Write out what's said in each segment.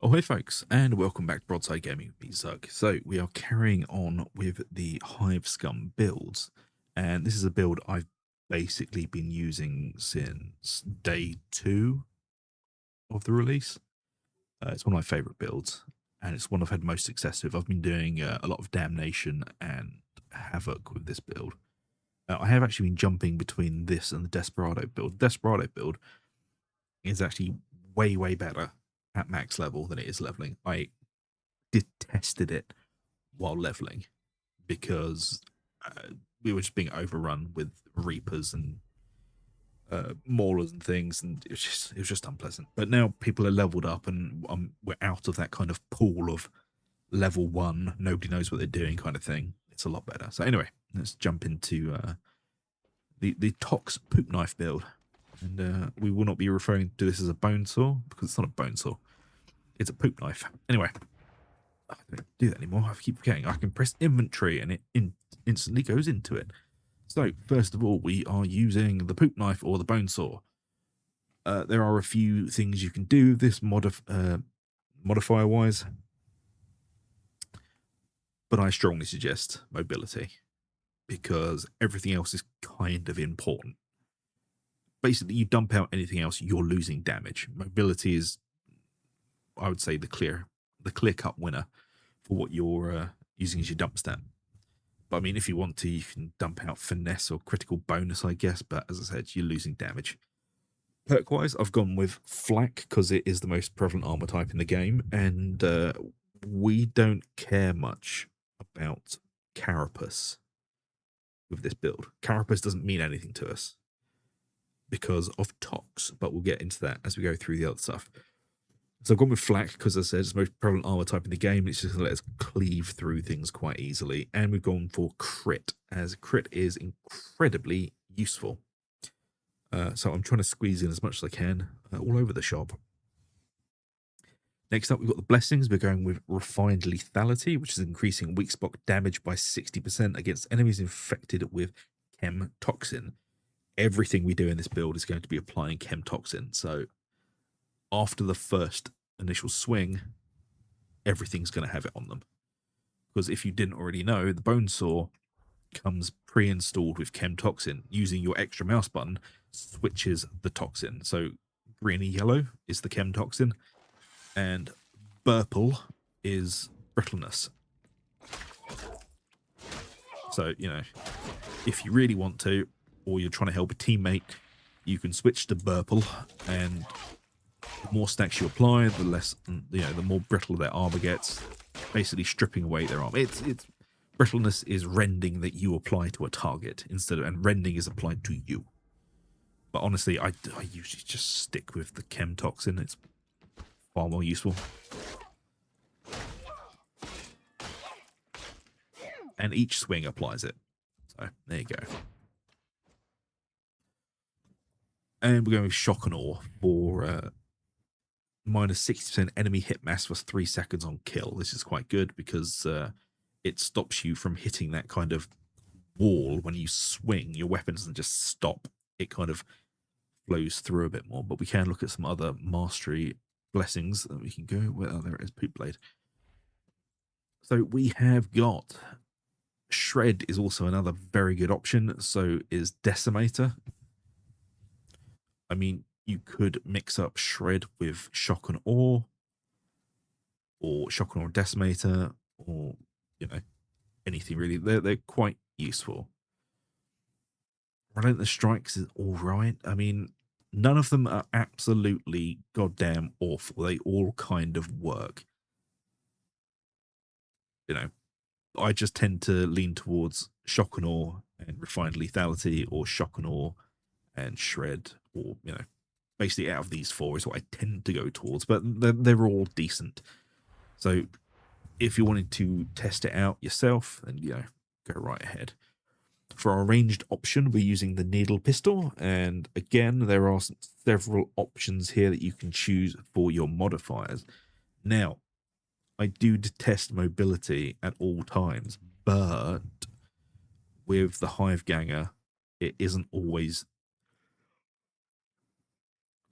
Oh, hey folks, and welcome back to Broadside Gaming with me, Zug. So we are carrying on with the Hive Scum builds, and this is a build I've basically been using since day 2 of the release. It's one of my favorite builds, and it's one I've had most success with. I've been doing a lot of damnation and havoc with this build. I have actually been jumping between this and the Desperado build. Desperado build is actually way better at max level than it is leveling. I detested it while leveling because we were just being overrun with reapers and maulers and things, and it was just unpleasant. But now people are leveled up, and we're out of that kind of pool of level 1, nobody knows what they're doing kind of thing. It's a lot better. So anyway, let's jump into the Tox poop knife build, and we will not be referring to this as a bone saw because it's not a bone saw. It's a poop knife. Anyway, I don't do that anymore. I keep forgetting. I can press inventory and it instantly goes into it. So first of all, we are using the poop knife or the bone saw. There are a few things you can do with this modifier wise, but I strongly suggest mobility because everything else is kind of important. Basically, you dump out anything else, you're losing damage. Mobility is, I would say, the clear cut winner for what you're using as your dump stat. But I mean, if you want to, you can dump out finesse or critical bonus, I guess. But as I said, you're losing damage. Perk-wise, I've gone with flak because it is the most prevalent armor type in the game, and we don't care much about carapace with this build. Carapace doesn't mean anything to us because of Tox, but we'll get into that as we go through the other stuff. So I've gone with flak because, as I said, it's the most prevalent armor type in the game. It's just going to let us cleave through things quite easily. And we've gone for crit, as crit is incredibly useful. So I'm trying to squeeze in as much as I can all over the shop. Next up, we've got the blessings. We're going with refined lethality, which is increasing weak spot damage by 60% against enemies infected with chem toxin. Everything we do in this build is going to be applying chem toxin. So after the first initial swing, everything's going to have it on them. Because if you didn't already know, the bone saw comes pre-installed with chem toxin. Using your extra mouse button switches the toxin. So green and yellow is the chem toxin, and purple is brittleness. So, you know, if you really want to, or you're trying to help a teammate, you can switch to purple, and the more stacks you apply, the less, the more brittle their armor gets, basically stripping away their armor. It's brittleness is rending that you apply to a target instead of, and rending is applied to you. But honestly, I usually just stick with the chem toxin. It's far more useful. And each swing applies it. So there you go. And we're going with shock and awe for minus 60% enemy hit mass for 3 seconds on kill. This is quite good because it stops you from hitting that kind of wall when you swing. Your weapon doesn't just stop. It kind of flows through a bit more. But we can look at some other mastery blessings that we can go with. Oh, there it is, Poop Blade. So we have got Shred is also another very good option. So is Decimator. I mean, you could mix up Shred with Shock and Awe, or Shock and Awe Decimator, or, you know, anything really. They're quite useful. Relentless Strikes is all right. I mean, none of them are absolutely goddamn awful. They all kind of work. You know, I just tend to lean towards Shock and Awe and Refined Lethality, or Shock and Awe and Shred, or, you know, basically out of these 4 is what I tend to go towards, but they're all decent. So if you wanted to test it out yourself, then, you know, go right ahead. For our ranged option, we're using the needle pistol, and again, there are several options here that you can choose for your modifiers. Now, I do detest mobility at all times, but with the Hive Ganger, it isn't always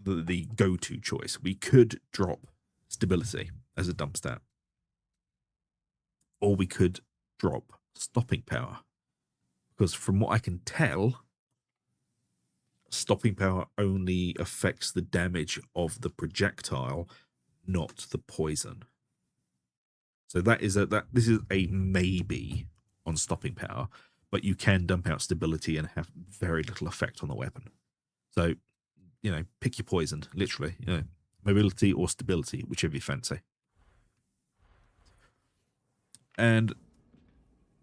the go-to choice. We could drop stability, as a dump stat. Or we could drop stopping power. Because from what I can tell, stopping power only affects the damage of the projectile, not the poison. So this is a maybe on stopping power, but you can dump out stability and have very little effect on the weapon. So, pick your poison, literally, mobility or stability, whichever you fancy. And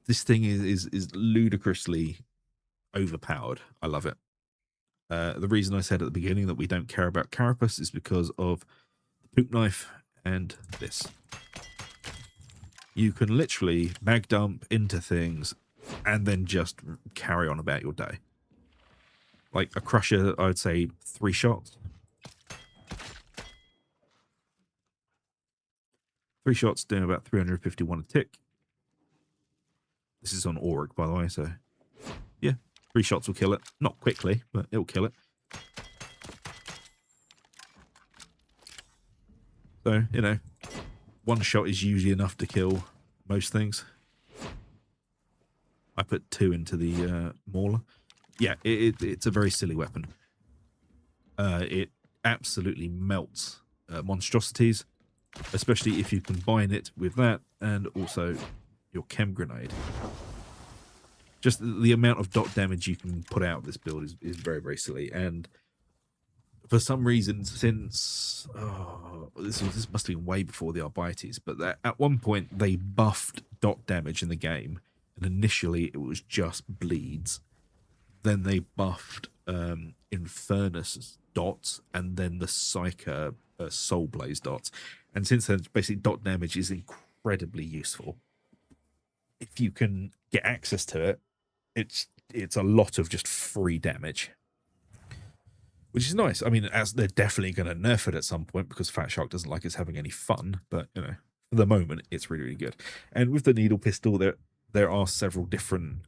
this thing is ludicrously overpowered. I love it. The reason I said at the beginning that we don't care about carapace is because of the poop knife and this. You can literally mag dump into things and then just carry on about your day. Like a crusher, I would say 3 shots. 3 shots doing about 351 a tick. This is on Auric, by the way, so yeah, 3 shots will kill it. Not quickly, but it'll kill it. So, 1 shot is usually enough to kill most things. I put 2 into the mauler. Yeah, it's a very silly weapon. It absolutely melts monstrosities, especially if you combine it with that and also your chem grenade. Just the amount of dot damage you can put out of this build is very, very silly. And for some reason, since this must have been way before the Arbites, but at one point they buffed dot damage in the game, and initially it was just bleeds. Then they buffed Infernus dots, and then the Psyker Soul Blaze dots. And since then, basically dot damage is incredibly useful. If you can get access to it, it's a lot of just free damage, which is nice. I mean, as they're definitely going to nerf it at some point because Fat Shark doesn't like us having any fun. But for the moment, it's really, really good. And with the needle pistol, there are several different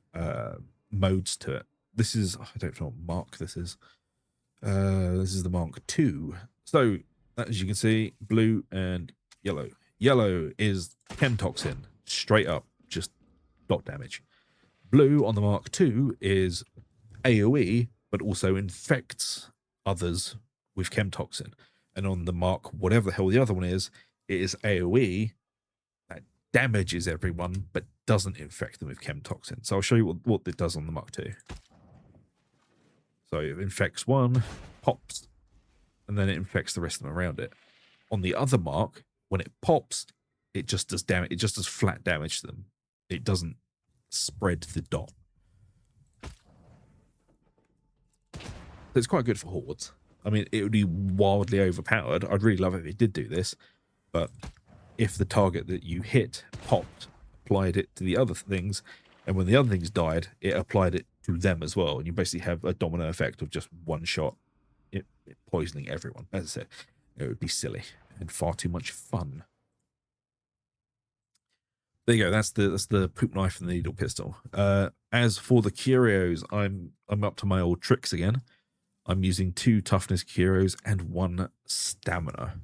modes to it. This is, I don't know what mark this is. This is the Mark II. So as you can see, blue and yellow. Yellow is chem toxin, straight up, just dot damage. Blue on the Mark II is AoE, but also infects others with chem toxin. And on the Mark, whatever the hell the other one is, it is AoE that damages everyone, but doesn't infect them with chem toxin. So I'll show you what it does on the Mark II. So it infects one, pops, and then it infects the rest of them around it. On the other Mark, when it pops, it just does damage. It just does flat damage to them. It doesn't spread the dot. So it's quite good for hordes. I mean, it would be wildly overpowered. I'd really love it if it did do this, but if the target that you hit popped, applied it to the other things, and when the other things died, it applied it to them as well, and you basically have a domino effect of just one shot, it poisoning everyone. As I said, it would be silly and far too much fun. There you go. That's the poop knife and the needle pistol. As for the curios, I'm up to my old tricks again. I'm using 2 toughness curios and 1 stamina.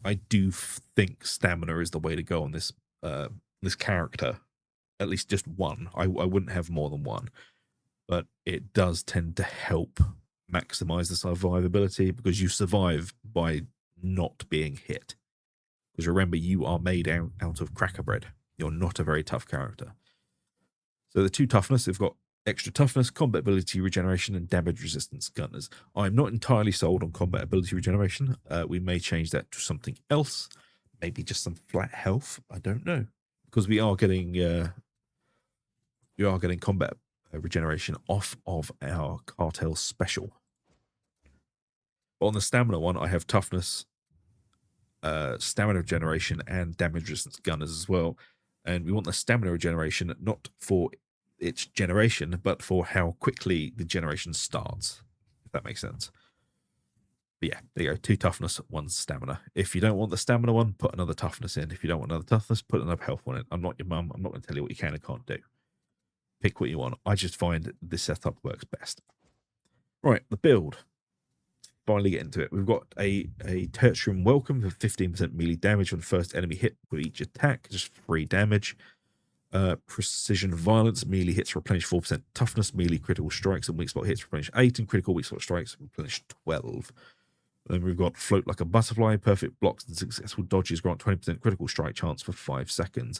I do think stamina is the way to go on this this character. At least just 1. I wouldn't have more than 1, but it does tend to help maximize the survivability because you survive by not being hit. Because remember, you are made out of cracker bread. You're not a very tough character. So the 2 toughness, they've got extra toughness, combat ability regeneration, and damage resistance gunners. I'm not entirely sold on combat ability regeneration. We may change that to something else. Maybe just some flat health. I don't know. Because we are getting combat regeneration off of our cartel special. But on the stamina one, I have toughness, stamina regeneration, and damage resistance gunners as well. And we want the stamina regeneration not for its generation, but for how quickly the generation starts, if that makes sense. But yeah, there you go. 2 toughness, 1 stamina. If you don't want the stamina one, put another toughness in. If you don't want another toughness, put another health on it. I'm not your mum. I'm not going to tell you what you can and can't do. Pick what you want. I just find this setup works best. Right, the build. finally get into it. We've got a tertium welcome for 15% melee damage on the first enemy hit with each attack, just 3 damage. Precision violence, melee hits replenish 4% toughness, melee critical strikes and weak spot hits replenish 8, and critical weak spot strikes replenish 12. Then we've got float like a butterfly, perfect blocks and successful dodges grant 20% critical strike chance for 5 seconds.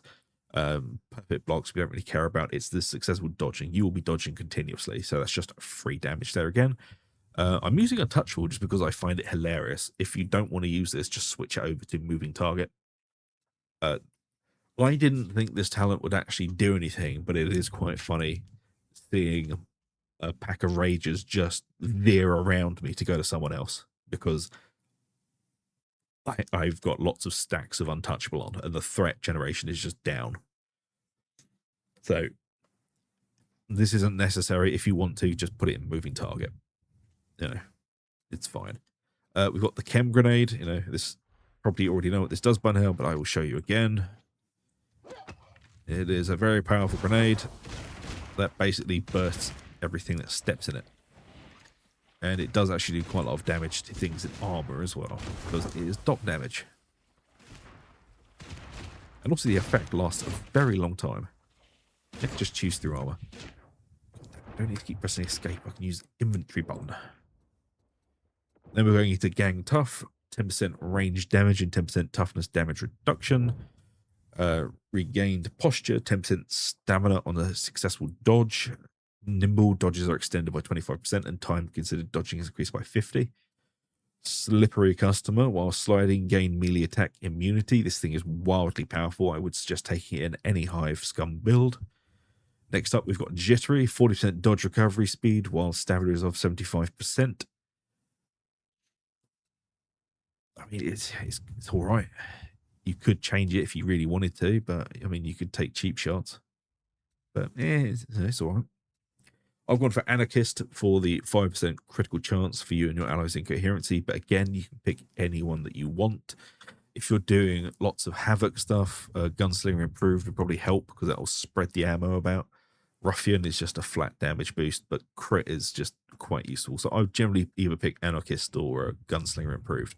Perfect blocks we don't really care about. It's the successful dodging. You will be dodging continuously, so that's just 3 damage there again. I'm using a touchful just because I find it hilarious. If you don't want to use this, just switch it over to moving target. I didn't think this talent would actually do anything, but it is quite funny seeing a pack of rages just veer around me to go to someone else, because I've got lots of stacks of untouchable on, and the threat generation is just down. So this isn't necessary. If you want to, just put it in moving target. You know, it's fine. We've got the chem grenade. You know, this probably already know what this does by now, but I will show you again. It is a very powerful grenade that basically bursts everything that steps in it. And it does actually do quite a lot of damage to things in armor as well, because it is dot damage. And also the effect lasts a very long time. You can just choose through armor. I don't need to keep pressing escape. I can use the inventory button. Then we're going into gang tough. 10% range damage and 10% toughness damage reduction. Regained posture, 10% stamina on a successful dodge. Nimble dodges are extended by 25% and time considered dodging is increased by 50. Slippery customer, while sliding, gain melee attack immunity. This thing is wildly powerful. I would suggest taking it in any Hive Scum build. Next up, we've got Jittery, 40% dodge recovery speed, while stamina is of 75%. I mean, it's all right. You could change it if you really wanted to, but I mean, you could take cheap shots. But yeah, it's all right. I've gone for Anarchist for the 5% critical chance for you and your allies' incoherency, but again, you can pick anyone that you want. If you're doing lots of Havoc stuff, Gunslinger Improved would probably help because that will spread the ammo about. Ruffian is just a flat damage boost, but Crit is just quite useful. So I would generally either pick Anarchist or Gunslinger Improved.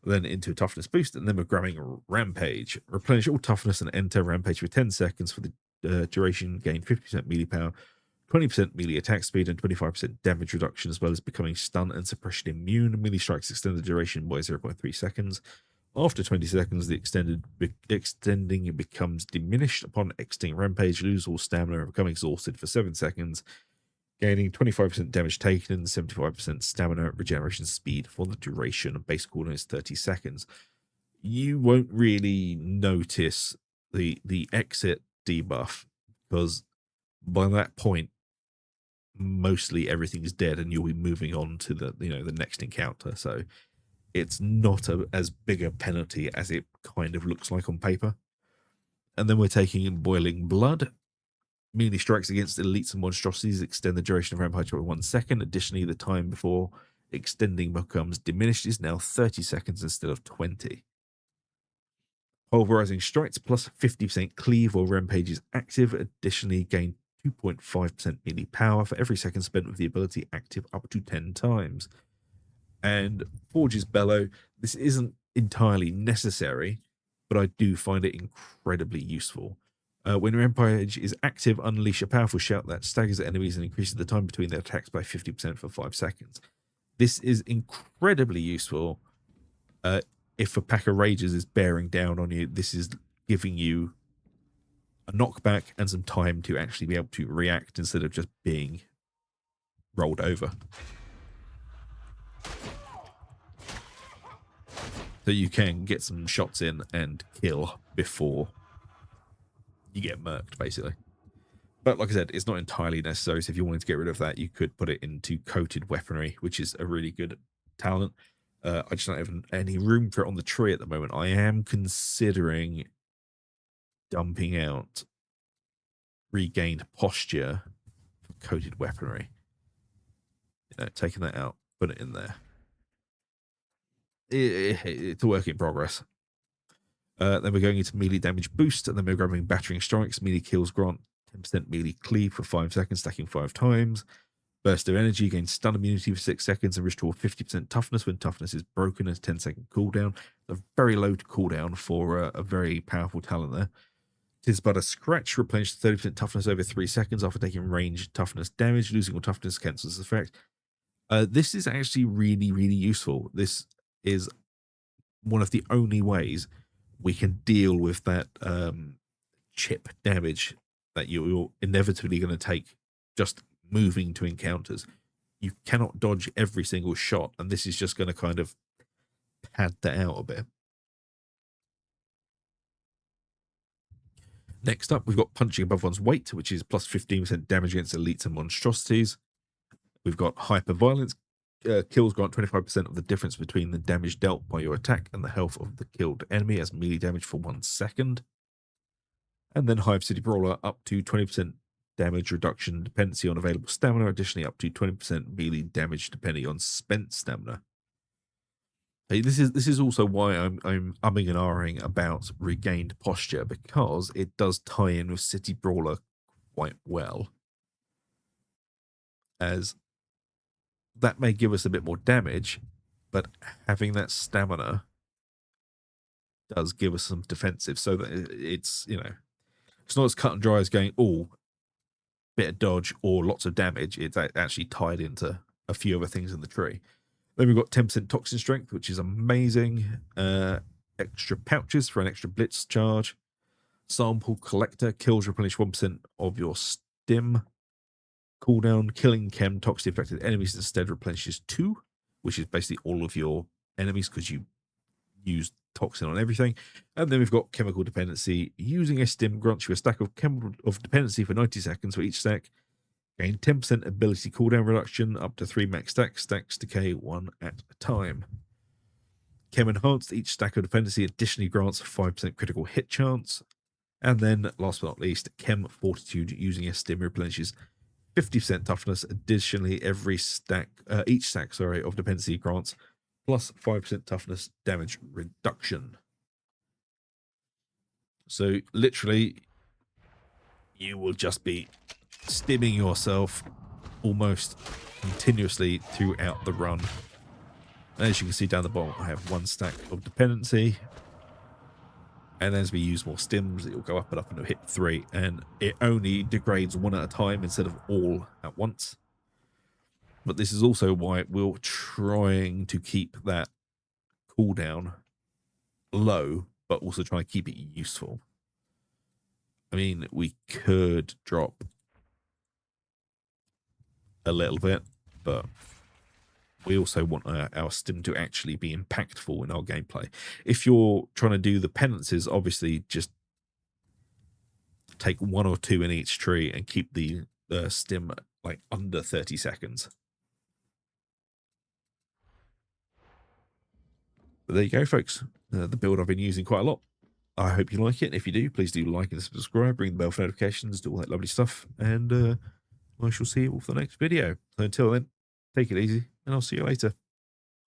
Then into a toughness boost, and then we're grabbing Rampage. Replenish all toughness and enter Rampage for 10 seconds for the duration, gain 50% melee power, 20% melee attack speed, and 25% damage reduction, as well as becoming stun and suppression immune. Melee strikes extend the duration by 0.3 seconds. After 20 seconds, the extending becomes diminished. Upon exiting Rampage, lose all stamina and become exhausted for 7 seconds, gaining 25% damage taken and 75% stamina regeneration speed for the duration. Base cooldown is 30 seconds. You won't really notice the exit debuff, because by that point, mostly everything's dead and you'll be moving on to the the next encounter. So it's not as big a penalty as it kind of looks like on paper. And then we're taking in Boiling Blood. Melee strikes against elites and monstrosities extend the duration of Rampage by 1 second. Additionally, the time before extending becomes diminished is now 30 seconds instead of 20. Pulverizing strikes plus 50% cleave while Rampage is active. Additionally, gain 2.5% melee power for every second spent with the ability active up to 10 times. And Forge's Bellow, this isn't entirely necessary, but I do find it incredibly useful. When Rampage is active, unleash a powerful shout that staggers enemies and increases the time between their attacks by 50% for 5 seconds. This is incredibly useful. If a pack of rages is bearing down on you, this is giving you a knockback and some time to actually be able to react instead of just being rolled over. So you can get some shots in and kill before you get murked, basically. But like I said, it's not entirely necessary. So if you wanted to get rid of that, you could put it into Coated Weaponry, which is a really good talent. I just don't have any room for it on the tree at the moment. I am considering dumping out Regained Posture for Coated Weaponry. Taking that out, put it in there. It's a work in progress. Then we're going into Melee Damage Boost, and then we're grabbing Battering Strikes. Melee kills grant 10% melee cleave for 5 seconds, stacking 5 times. Burst of energy, gain stun immunity for 6 seconds and restore 50% toughness when toughness is broken as 10-second cooldown. A very low cooldown for a very powerful talent there. Tis but a scratch, replenish 30% toughness over 3 seconds after taking range toughness damage. Losing all toughness cancels this effect. This is actually really, really useful. This is one of the only ways we can deal with that chip damage that you're inevitably going to take just moving to encounters. You cannot dodge every single shot, and this is just going to kind of pad that out a bit. Next up, we've got punching above one's weight, which is plus 15% damage against elites and monstrosities. We've got hyper violence. Kills grant 25% of the difference between the damage dealt by your attack and the health of the killed enemy as melee damage for 1 second. And then Hive City Brawler, up to 20% damage reduction dependency on available stamina. Additionally, up to 20% melee damage depending on spent stamina. Hey, this is also why I'm umming and ahhing about regained posture, because it does tie in with City Brawler quite well, as that may give us a bit more damage, but having that stamina does give us some defensive, so that it's, you know, it's not as cut and dry as going, oh, bit of dodge or lots of damage. It's actually tied into a few other things in the tree. Then we've got 10% toxin strength, which is amazing. Extra pouches for an extra blitz charge. Sample collector, kills replenish 1% of your stim. Cooldown, killing chem toxically affected enemies instead replenishes 2, which is basically all of your enemies because you use toxin on everything. And then we've got chemical dependency. Using a stim grants you a stack of chemical of dependency for 90 seconds for each stack. Gain 10% ability cooldown reduction, up to 3 max stacks. Stacks decay 1 at a time. Chem enhanced, each stack of dependency additionally grants a 5% critical hit chance. And then, last but not least, Chem Fortitude, using a stim replenishes 50% toughness. Additionally, each stack of dependency grants plus 5% toughness damage reduction. So literally, you will just be stimming yourself almost continuously throughout the run. As you can see down the bottom, I have 1 stack of dependency. And as we use more stims, it will go up and up and it'll hit 3. And it only degrades 1 at a time instead of all at once. But this is also why we're trying to keep that cooldown low, but also trying to keep it useful. I mean, we could drop a little bit, but we also want our stim to actually be impactful in our gameplay. If you're trying to do the penances, obviously just take 1 or 2 in each tree and keep the stim like under 30 seconds. But there you go, folks. The build I've been using quite a lot. I hope you like it. And if you do, please do like and subscribe, ring the bell for notifications, do all that lovely stuff. And I shall see you all for the next video. So until then, take it easy, and I'll see you later.